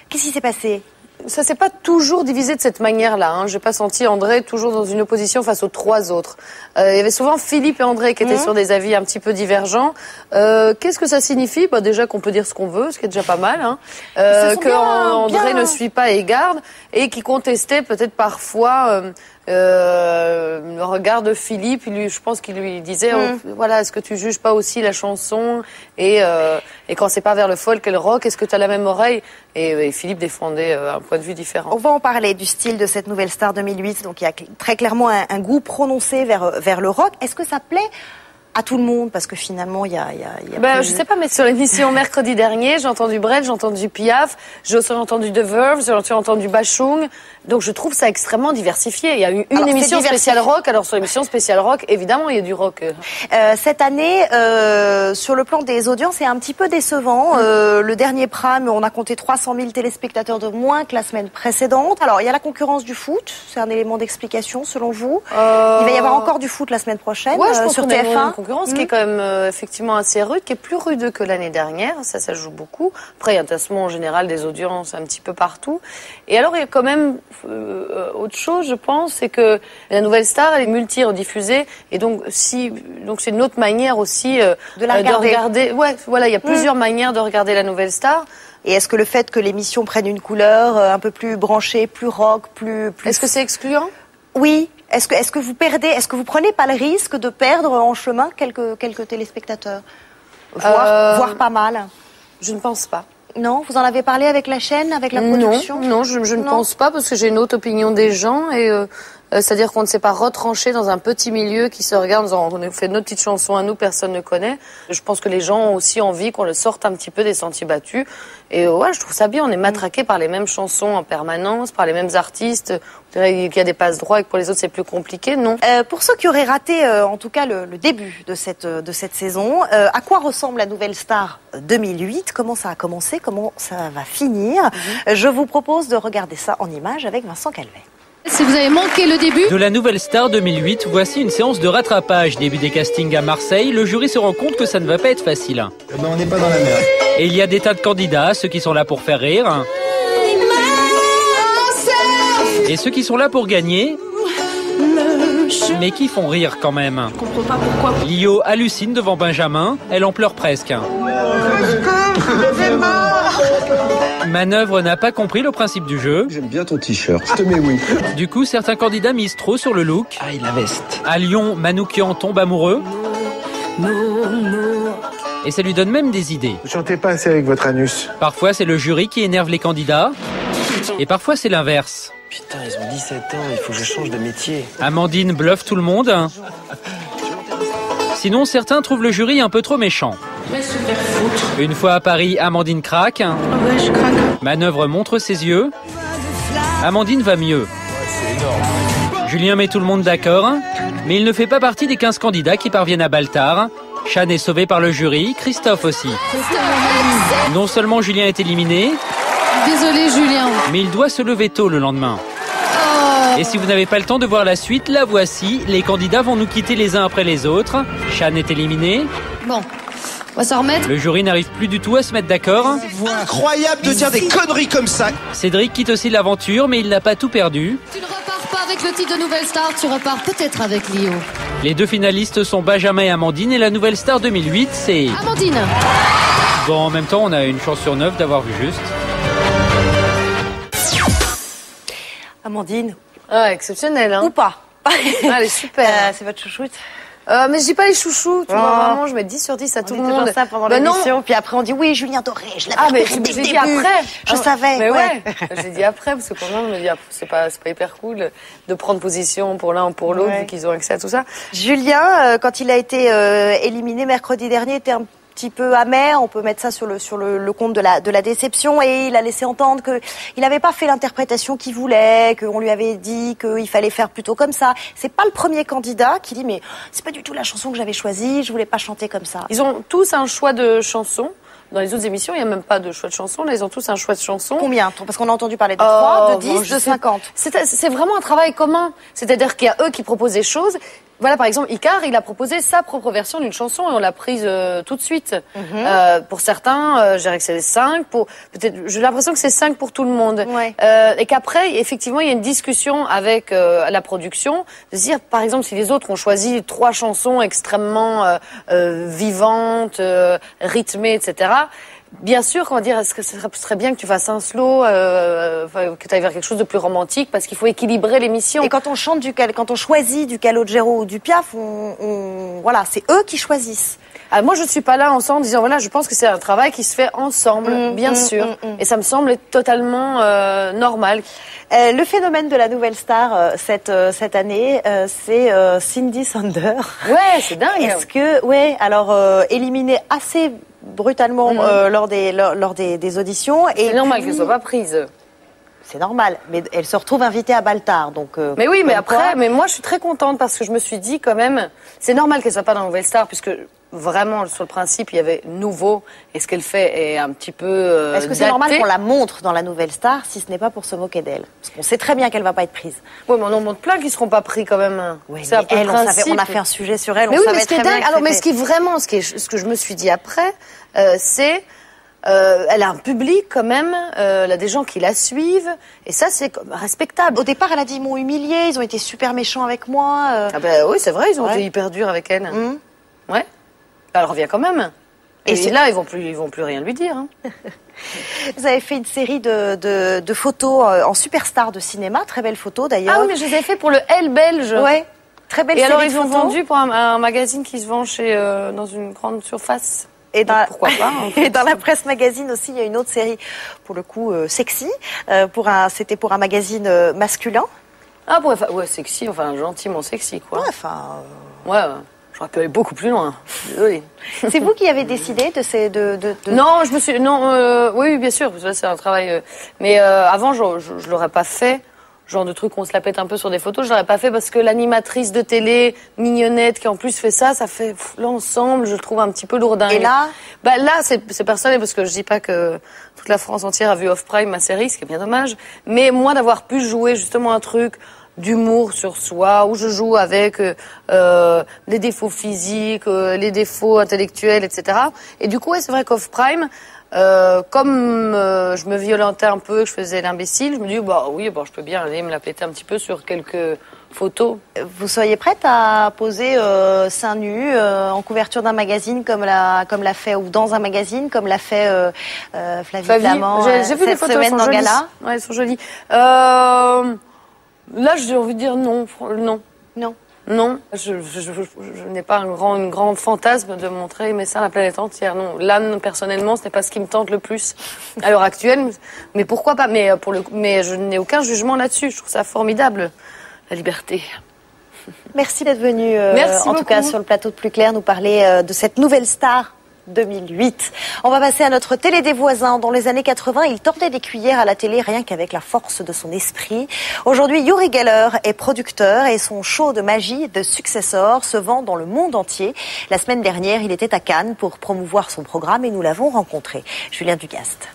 qui s'est passé? Ça s'est pas toujours divisé de cette manière-là. Hein. J'ai pas senti André toujours dans une opposition face aux 3 autres. Il y avait souvent Philippe et André qui étaient sur des avis un petit peu divergents. Qu'est-ce que ça signifie? Déjà qu'on peut dire ce qu'on veut, ce qui est déjà pas mal. Hein. Que André ne suit pas et garde, et qui contestait peut-être parfois le regard de Philippe. Je pense qu'il lui disait voilà, est-ce que tu juges pas aussi la chanson, et quand c'est pas vers le folk et le rock, est-ce que tu as la même oreille? Et Philippe défendait un point de vue différent. On va en parler du style de cette nouvelle star 2008. Donc il y a très clairement un goût prononcé vers le rock. Est-ce que ça plaît à tout le monde? Parce que finalement, il y a je sais pas, mais sur l'émission mercredi dernier, j'ai entendu Brel, j'ai entendu Piaf, j'ai aussi entendu The Verve, j'ai entendu Bachung. Donc je trouve ça extrêmement diversifié. Il y a eu une émission spéciale rock. Alors sur l'émission spéciale rock, évidemment, il y a du rock. Cette année, sur le plan des audiences, c'est un petit peu décevant. Le dernier prime, on a compté 300 000 téléspectateurs de moins que la semaine précédente. Alors il y a la concurrence du foot. C'est un élément d'explication selon vous? Il va y avoir encore du foot la semaine prochaine sur TF1. Concurrence qui est quand même effectivement assez rude, qui est plus rude que l'année dernière, ça joue beaucoup. Après, il y a un tassement en général des audiences un petit peu partout. Et alors, il y a quand même autre chose, je pense, c'est que la nouvelle star, elle est multi-rediffusée, et donc c'est une autre manière aussi de la regarder. Ouais, voilà, il y a plusieurs manières de regarder la nouvelle star. Et est-ce que le fait que l'émission prenne une couleur un peu plus branchée, plus rock, plus... Est-ce que c'est excluant? Oui. Est-ce que vous perdez, est-ce que vous prenez pas le risque de perdre en chemin quelques téléspectateurs, voire pas mal? Je ne pense pas. Non, vous en avez parlé avec la chaîne, avec la production? Non, je ne pense pas, parce que j'ai une autre opinion des gens, et c'est-à-dire qu'on ne s'est pas retranché dans un petit milieu qui se regarde, on fait notre petite chanson à nous, personne ne connaît. Je pense que les gens ont aussi envie qu'on le sorte un petit peu des sentiers battus. Et ouais, je trouve ça bien, on est matraqué par les mêmes chansons en permanence, par les mêmes artistes. Vous direz qu'il y a des passes droits et que pour les autres c'est plus compliqué, non? Pour ceux qui auraient raté en tout cas le début de cette saison, à quoi ressemble la nouvelle star 2008? Comment ça a commencé? Comment ça va finir? Je vous propose de regarder ça en images avec Vincent Calvet. Si vous avez manqué le début de la nouvelle star 2008, voici une séance de rattrapage. Début des castings à Marseille, le jury se rend compte que ça ne va pas être facile. On n'est pas dans la merde. Et il y a des tas de candidats, ceux qui sont là pour faire rire et ceux qui sont là pour gagner, mais qui font rire quand même. Je comprends pas pourquoi. Lio hallucine devant Benjamin, elle en pleure presque. Manœuvre n'a pas compris le principe du jeu. J'aime bien ton t-shirt, je te mets oui. Du coup, certains candidats misent trop sur le look. Ah, et la veste. À Lyon, Manoukian tombe amoureux. Et ça lui donne même des idées. Vous chantez pas assez avec votre anus. Parfois, c'est le jury qui énerve les candidats. Et parfois, c'est l'inverse. Putain, ils ont 17 ans, il faut que je change de métier. Amandine bluffe tout le monde. Sinon, certains trouvent le jury un peu trop méchant. Une fois à Paris, Amandine craque. Ouais, je craque. Manœuvre montre ses yeux. Amandine va mieux. Julien met tout le monde d'accord, mais il ne fait pas partie des 15 candidats qui parviennent à Baltar. Chan est sauvé par le jury, Christophe aussi. Non seulement Julien est éliminé, Désolé Julien. mais il doit se lever tôt le lendemain. Et si vous n'avez pas le temps de voir la suite, la voici. Les candidats vont nous quitter les uns après les autres. Chan est éliminé. Bon, on va s'en remettre. Le jury n'arrive plus du tout à se mettre d'accord. Incroyable de dire des conneries comme ça. Cédric quitte aussi l'aventure, mais il n'a pas tout perdu. Tu ne repars pas avec le titre de Nouvelle Star, tu repars peut-être avec Lio. Les deux finalistes sont Benjamin et Amandine, et la Nouvelle Star 2008, c'est... Amandine. Bon, en même temps, on a une chance sur 9 d'avoir vu juste. Amandine. Ah, exceptionnelle, hein. Ou pas. Elle est super. C'est votre chouchoute. Mais je dis pas les chouchous, tu vois, vraiment, je mets 10 sur 10 à tout le monde. On dit ça pendant l'émission, puis après on dit oui, Julien Doré, je l'avais repéré dès le début. Après. Je savais. Mais ouais. J'ai dit après, parce que quand même, on me dit, c'est pas hyper cool de prendre position pour l'un ou pour l'autre, vu qu'ils ont accès à tout ça. Julien, quand il a été éliminé mercredi dernier, était un petit peu amer, on peut mettre ça sur le compte de la déception, et il a laissé entendre que il n'avait pas fait l'interprétation qu'il voulait, qu'on lui avait dit qu'il fallait faire plutôt comme ça. C'est pas le premier candidat qui dit mais c'est pas du tout la chanson que j'avais choisie, je voulais pas chanter comme ça. Ils ont tous un choix de chanson. Dans les autres émissions, il n'y a même pas de choix de chanson. Là, ils ont tous un choix de chanson. Combien? Parce qu'on a entendu parler de 3, de 10, de 50. C'est vraiment un travail commun. C'est-à-dire qu'il y a eux qui proposent des choses. Voilà, par exemple, Icar, il a proposé sa propre version d'une chanson et on l'a prise tout de suite. Pour certains, je dirais que c'est 5. J'ai l'impression que c'est 5 pour tout le monde. Ouais. Et qu'après, effectivement, il y a une discussion avec la production. De se dire, par exemple, si les autres ont choisi 3 chansons extrêmement vivantes, rythmées, etc., bien sûr, comment dire, est-ce que ce serait bien que tu fasses un slow, que tu ailles vers quelque chose de plus romantique, parce qu'il faut équilibrer l'émission. Et quand on chante quand on choisit du Calogero ou du Piaf, voilà, c'est eux qui choisissent. Ah, moi, je ne suis pas là ensemble en disant, voilà, je pense que c'est un travail qui se fait ensemble, bien sûr. Et ça me semble totalement normal. Le phénomène de la Nouvelle Star cette année, c'est Cindy Sander. Ouais, c'est dingue. Est-ce que, alors éliminée assez brutalement lors des auditions. C'est normal qu'elle soit pas prise. C'est normal, mais elle se retrouve invitée à Baltar, donc. Mais oui, mais après, mais moi je suis très contente parce que je me suis dit quand même, c'est normal qu'elle soit pas dans la Nouvelle Star puisque vraiment sur le principe il y avait nouveau et ce qu'elle fait est un petit peu. Est-ce que c'est normal qu'on la montre dans la Nouvelle Star si ce n'est pas pour se moquer d'elle? Parce qu'on sait très bien qu'elle va pas être prise. Oui, mais on en montre plein qui seront pas pris quand même. Oui, c'est un peu le principe. On a fait un sujet sur elle. Mais on oui, savait mais ce qui est très bien dingue, alors mais ce que je me suis dit après, c'est elle a un public quand même, elle a des gens qui la suivent, et ça c'est respectable. Au départ, elle a dit ils m'ont humiliée, ils ont été super méchants avec moi. Ah ben oui, c'est vrai, ils ont été hyper durs avec elle. Ouais. Elle revient quand même. Et là, ils vont plus rien lui dire. Hein. Vous avez fait une série de photos en superstar de cinéma, très belles photos d'ailleurs. Ah oui, mais je les ai fait pour le Elle belge. Ouais. Très belle série. Et alors ils ont vendu pour un magazine qui se vend dans une grande surface. Et pourquoi pas Et dans la presse magazine aussi, il y a une autre série, pour le coup sexy. C'était pour un magazine masculin. Ah ouais, sexy, enfin gentiment sexy quoi. Ouais, enfin. Ouais. J'aurais pu aller beaucoup plus loin. Oui. C'est vous qui avez décidé Non, je me suis. Non, oui, bien sûr. C'est un travail. Mais avant, je l'aurais pas fait. Genre de truc, on se la pète un peu sur des photos. Je l'aurais pas fait parce que l'animatrice de télé mignonnette qui en plus fait ça fait l'ensemble. Je le trouve un petit peu lourdingue. Et là, là, c'est personnel parce que je dis pas que toute la France entière a vu Off Prime ma série, ce qui est bien dommage. Mais moi, d'avoir pu jouer justement un truc d'humour sur soi, où je joue avec les défauts physiques, les défauts intellectuels, etc. Et du coup, c'est vrai qu'Off Prime, comme je me violentais un peu, que je faisais l'imbécile, je me dis je peux bien aller me la péter un petit peu sur quelques photos. Vous seriez prête à poser seins nus en couverture d'un magazine comme l'a fait, ou dans un magazine comme l'a fait Flavie Flamand j'ai vu les photos, semaine dans Gala. Ouais, elles sont jolies. Là, j'ai envie de dire non. Non, je n'ai pas un grand fantasme de montrer mes seins à la planète entière. Non, là, personnellement, ce n'est pas ce qui me tente le plus à l'heure actuelle. Mais pourquoi pas? Mais je n'ai aucun jugement là-dessus. Je trouve ça formidable, la liberté. Merci d'être venu, Merci en beaucoup. tout cas, sur le plateau de Plus Clair, nous parler de cette nouvelle star 2008. On va passer à notre télé des voisins. Dans les années 80, il tordait des cuillères à la télé rien qu'avec la force de son esprit. Aujourd'hui, Uri Geller est producteur et son show de magie de Successor se vend dans le monde entier. La semaine dernière, il était à Cannes pour promouvoir son programme et nous l'avons rencontré. Julien Dugast.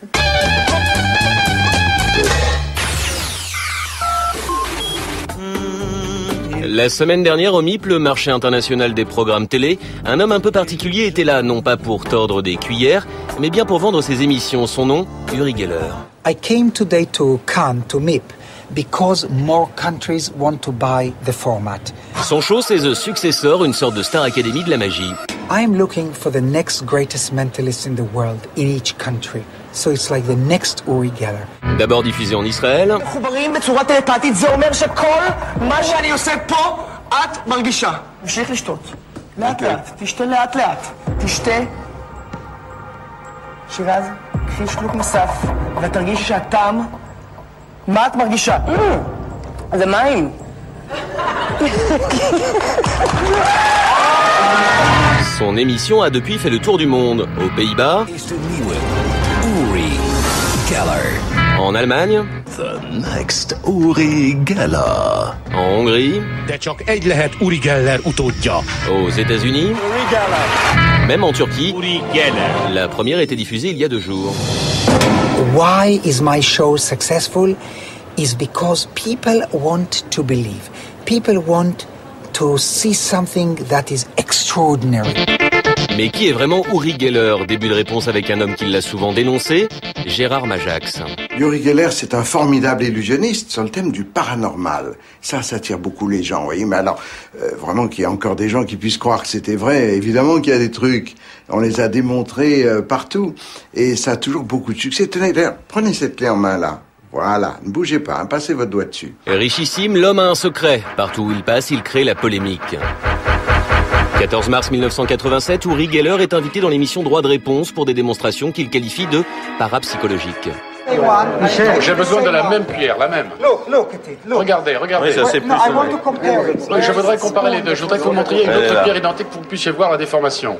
La semaine dernière, au MIP, le marché international des programmes télé, un homme un peu particulier était là, non pas pour tordre des cuillères, mais bien pour vendre ses émissions. Son nom, Uri Geller. I came today to Cannes, to MIP, because more countries want to buy the format. Son show, c'est The Successor, une sorte de Star Academy de la magie. I'm looking for the next greatest mentalist in the world, in each country. So it's like the next Uri Geller. D'abord diffusé en Israël. מחוברים בצורה טלפתית, זה אומר שכל מה שאני עושה פה, את מרגישה. תמשיך לשתות. לאט לאט, תשתה לאט לאט. תשתה. שירז, קחי שלוק נוסף, ותרגישי שהטעם, מה את מרגישה? זה מים. Son émission a depuis fait le tour du monde. Aux Pays-Bas, Uri Geller. En Allemagne, The next Uri Geller. En Hongrie, De csak egy lehet Uri Geller utódja. Aux États-Unis, Uri Geller. Même en Turquie, Uri Geller. La première était diffusée il y a 2 jours. Why is my show successful? Is because people want to believe. People want to see something that is extraordinary. Mais qui est vraiment Uri Geller? Début de réponse avec un homme qui l'a souvent dénoncé, Gérard Majax. Uri Geller, c'est un formidable illusionniste sur le thème du paranormal. Ça attire beaucoup les gens, vous voyez. Mais alors, vraiment qu'il y ait encore des gens qui puissent croire que c'était vrai, évidemment qu'il y a des trucs. On les a démontrés partout. Et ça a toujours beaucoup de succès. Tenez, d'ailleurs, prenez cette clé en main, là. Voilà, ne bougez pas, hein, passez votre doigt dessus. Richissime, l'homme a un secret. Partout où il passe, il crée la polémique. 14 mars 1987, Uri Geller est invité dans l'émission Droit de réponse pour des démonstrations qu'il qualifie de parapsychologiques. J'ai besoin de la même cuillère, la même. Regardez. Oui, ça c'est plus. Oui, je voudrais comparer les deux. Je voudrais que vous montriez une autre cuillère identique pour que vous puissiez voir la déformation.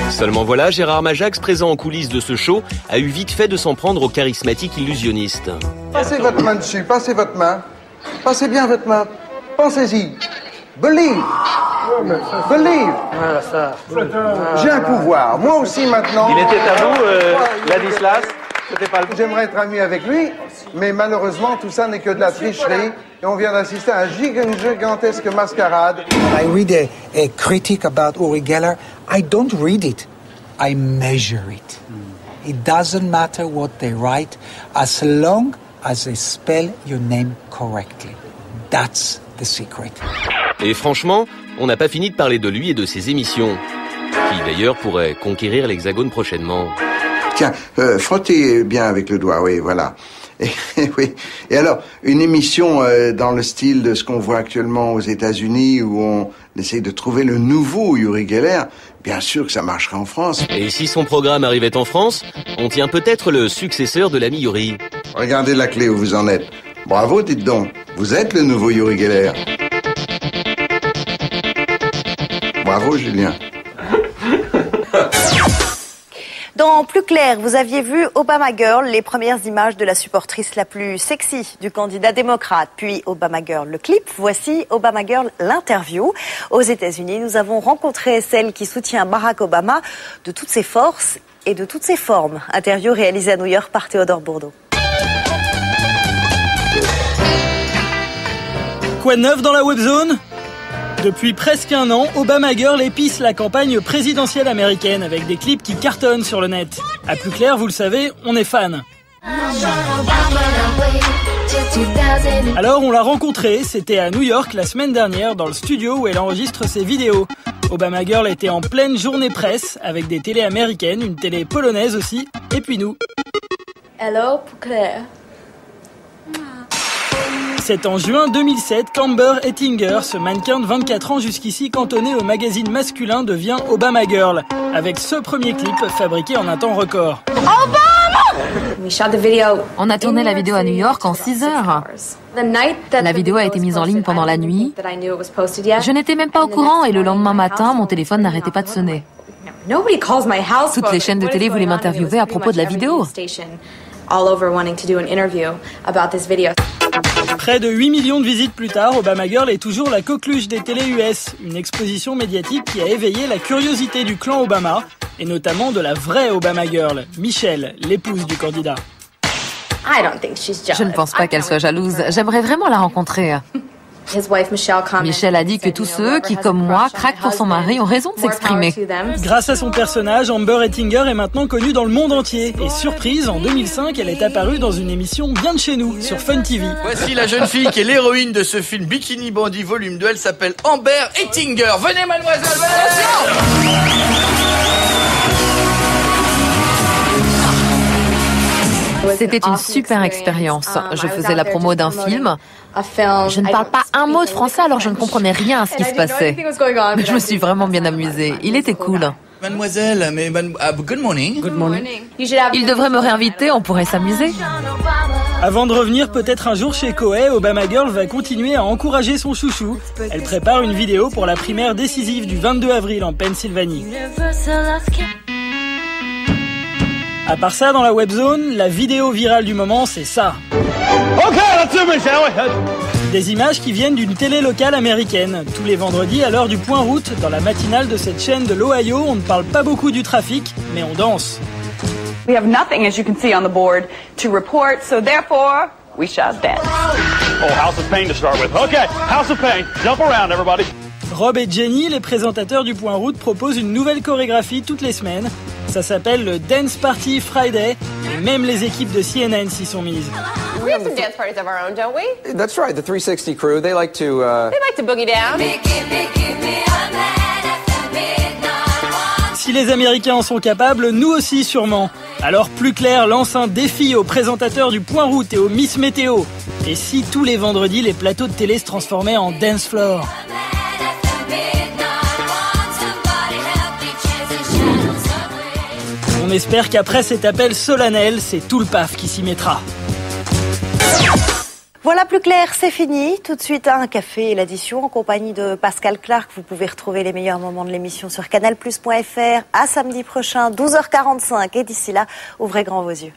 Seulement voilà, Gérard Majax, présent en coulisses de ce show, a eu vite fait de s'en prendre au charismatique illusionniste. Passez votre main dessus, passez votre main. Passez bien votre main. Pensez-y. Believe. Believe. J'ai un pouvoir. Moi aussi maintenant. Il était à vous, Ladislas. J'aimerais être ami avec lui, mais malheureusement tout ça n'est que de la tricherie et on vient d'assister à une gigantesque mascarade. I read a critic about Uri Geller. I don't read it. I measure it. It doesn't matter what they write as long as they spell your name correctly. That's the secret. Et franchement, on n'a pas fini de parler de lui et de ses émissions, qui d'ailleurs pourraient conquérir l'Hexagone prochainement. Tiens, frottez bien avec le doigt, oui, voilà. Oui. Et alors, une émission dans le style de ce qu'on voit actuellement aux États-Unis, où on essaye de trouver le nouveau Uri Geller, bien sûr que ça marcherait en France. Et si son programme arrivait en France, on tient peut-être le successeur de l'ami Uri. Regardez la clé où vous en êtes. Bravo, dites donc. Vous êtes le nouveau Uri Geller. Bravo, Julien. Dans Plus Clair, vous aviez vu Obama Girl, les premières images de la supportrice la plus sexy du candidat démocrate. Puis Obama Girl, le clip. Voici Obama Girl, l'interview. Aux États-Unis, nous avons rencontré celle qui soutient Barack Obama de toutes ses forces et de toutes ses formes. Interview réalisée à New York par Théodore Bourdeau. Quoi de neuf dans la webzone ? Depuis presque 1 an, Obama Girl épice la campagne présidentielle américaine avec des clips qui cartonnent sur le net. À Plus Clair, vous le savez, on est fan. Alors on l'a rencontrée, c'était à New York la semaine dernière dans le studio où elle enregistre ses vidéos. Obama Girl était en pleine journée presse avec des télés américaines, une télé polonaise aussi, et puis nous. Hello, Plus Clair. C'est en juin 2007 qu'Amber Ettinger, ce mannequin de 24 ans jusqu'ici cantonné au magazine masculin, devient Obama Girl, avec ce premier clip fabriqué en un temps record. On a tourné la vidéo à New York en 6 heures. La vidéo a été mise en ligne pendant la nuit. Je n'étais même pas au courant et le lendemain matin, mon téléphone n'arrêtait pas de sonner. Toutes les chaînes de télé voulaient m'interviewer à propos de la vidéo. Près de 8 millions de visites plus tard, Obama Girl est toujours la coqueluche des télés US, une exposition médiatique qui a éveillé la curiosité du clan Obama, et notamment de la vraie Obama Girl, Michelle, l'épouse du candidat. Je ne pense pas qu'elle soit jalouse. J'aimerais vraiment la rencontrer. Michelle a dit que tous ceux qui, comme moi, craquent pour son mari ont raison de s'exprimer. Grâce à son personnage, Amber Ettinger est maintenant connue dans le monde entier. Et surprise, en 2005, elle est apparue dans une émission bien de chez nous, sur Fun TV. Voici la jeune fille qui est l'héroïne de ce film Bikini Bandit Volume 2. Elle s'appelle Amber Ettinger. Venez, mademoiselle, venez. C'était une super expérience. Je faisais la promo d'un film. Je ne parle pas un mot de français, alors je ne comprenais rien à ce qui se passait. Mais je me suis vraiment bien amusée. Il était cool. Mademoiselle, good morning. Good morning. Il devrait me réinviter, on pourrait s'amuser. Avant de revenir peut-être un jour chez Koei, Obama Girl va continuer à encourager son chouchou. Elle prépare une vidéo pour la primaire décisive du 22 avril en Pennsylvanie. À part ça, dans la webzone, la vidéo virale du moment, c'est ça. Des images qui viennent d'une télé locale américaine. Tous les vendredis, à l'heure du point route, dans la matinale de cette chaîne de l'Ohio, on ne parle pas beaucoup du trafic, mais on danse. We have nothing, as you can see on the board, to report, so therefore, we shall dance. Oh, House of Pain to start with. Okay, House of Pain. Jump around, everybody. Rob et Jenny, les présentateurs du Point Route, proposent une nouvelle chorégraphie toutes les semaines. Ça s'appelle le Dance Party Friday, et même les équipes de CNN s'y sont mises. We have some dance parties of our own, don't we? That's right, the 360 crew, they like to boogie down. Si les Américains en sont capables, nous aussi sûrement. Alors Plus Clair lance un défi aux présentateurs du Point Route et aux Miss Météo. Et si tous les vendredis, les plateaux de télé se transformaient en dance floor? On espère qu'après cet appel solennel, c'est tout le PAF qui s'y mettra. Voilà, Plus Clair, c'est fini. Tout de suite, un café et l'addition en compagnie de Pascal Clark. Vous pouvez retrouver les meilleurs moments de l'émission sur canalplus.fr. À samedi prochain, 12h45. Et d'ici là, ouvrez grand vos yeux.